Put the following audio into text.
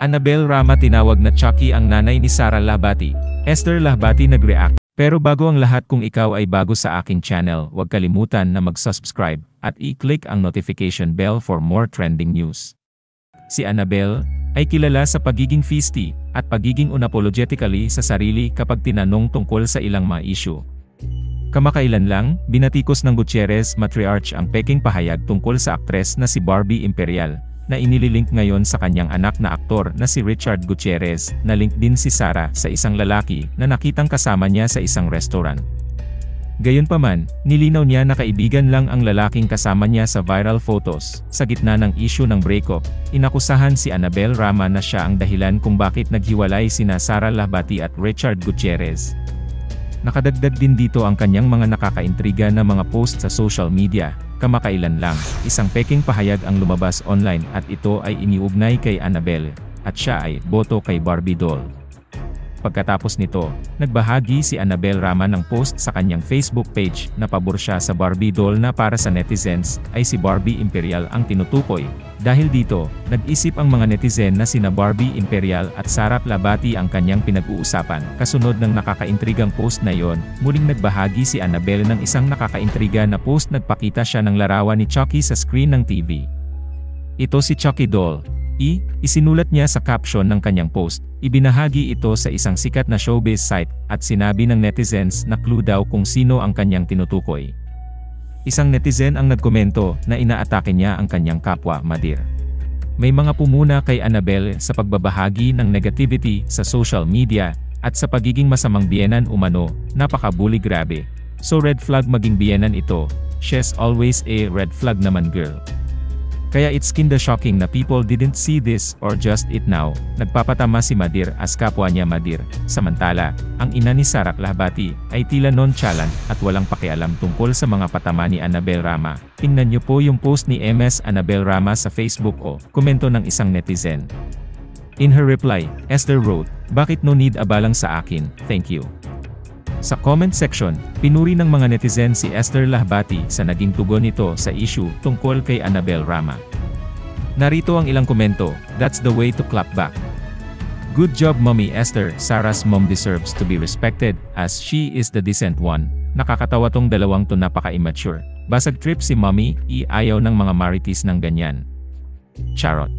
Annabel Rama tinawag na Chucky ang nanay ni Sara Lahbati. Esther Lahbati nag-react. Pero bago ang lahat, kung ikaw ay bago sa aking channel, huwag kalimutan na mag-subscribe at i-click ang notification bell for more trending news. Si Annabel ay kilala sa pagiging feisty at pagiging unapologetically sa sarili kapag tinanong tungkol sa ilang mga issue. Kamakailan lang, binatikos ng Gutierrez matriarch ang peking pahayag tungkol sa aktres na si Barbie Imperial, na inililink ngayon sa kanyang anak na aktor na si Richard Gutierrez, na link din si Sara sa isang lalaki na nakitang kasama niya sa isang restaurant. Gayunpaman, nilinaw niya na kaibigan lang ang lalaking kasama niya sa viral photos. Sa gitna ng issue ng breakup, inakusahan si Annabel Rama na siya ang dahilan kung bakit naghiwalay sina Sara Lahbati at Richard Gutierrez. Nakadagdag din dito ang kanyang mga nakakaintriga na mga post sa social media. Kamakailan lang, isang peking pahayag ang lumabas online at ito ay iniugnay kay Annabel, at siya ay boto kay Barbie doll. Pagkatapos nito, nagbahagi si Annabel Rama ng post sa kanyang Facebook page na pabor siya sa Barbie doll na para sa netizens ay si Barbie Imperial ang tinutukoy. Dahil dito, nag-isip ang mga netizen na sina Barbie Imperial at Sara Lahbati ang kanyang pinag-uusapan. Kasunod ng nakakaintrigang post na yon, muling nagbahagi si Annabel ng isang nakakaintriga na post. Nagpakita siya ng larawan ni Chucky sa screen ng TV. Ito si Chucky doll. Isinulat niya sa caption ng kanyang post. Ibinahagi ito sa isang sikat na showbiz site at sinabi ng netizens na clue daw kung sino ang kanyang tinutukoy. Isang netizen ang nagkomento na inaatake niya ang kanyang kapwa Madir. May mga pumuna kay Annabel sa pagbabahagi ng negativity sa social media at sa pagiging masamang biyenan umano. Napaka-bully, grabe. So red flag maging biyenan ito. She's always a red flag naman, girl. Kaya it's kinda shocking na people didn't see this or just it now. Nagpapatama si Madir as kapwa niya Madir. Samantala, ang ina ni Sara Lahbati ay tila nonchalant at walang pakialam tungkol sa mga patama ni Annabel Rama. Tingnan niyo po yung post ni Ms. Annabel Rama sa Facebook o komento ng isang netizen. In her reply, Esther wrote, "Bakit no need abalang sa akin, thank you." Sa comment section, pinuri ng mga netizen si Esther Lahbati sa naging tugon nito sa issue tungkol kay Annabel Rama. Narito ang ilang komento. "That's the way to clap back. Good job, Mommy Esther. Sarah's mom deserves to be respected as she is the decent one." Nakakatawa tong dalawang to, napaka-immature. Basag trip si Mommy, ayaw ng mga marites ng ganyan. Charot.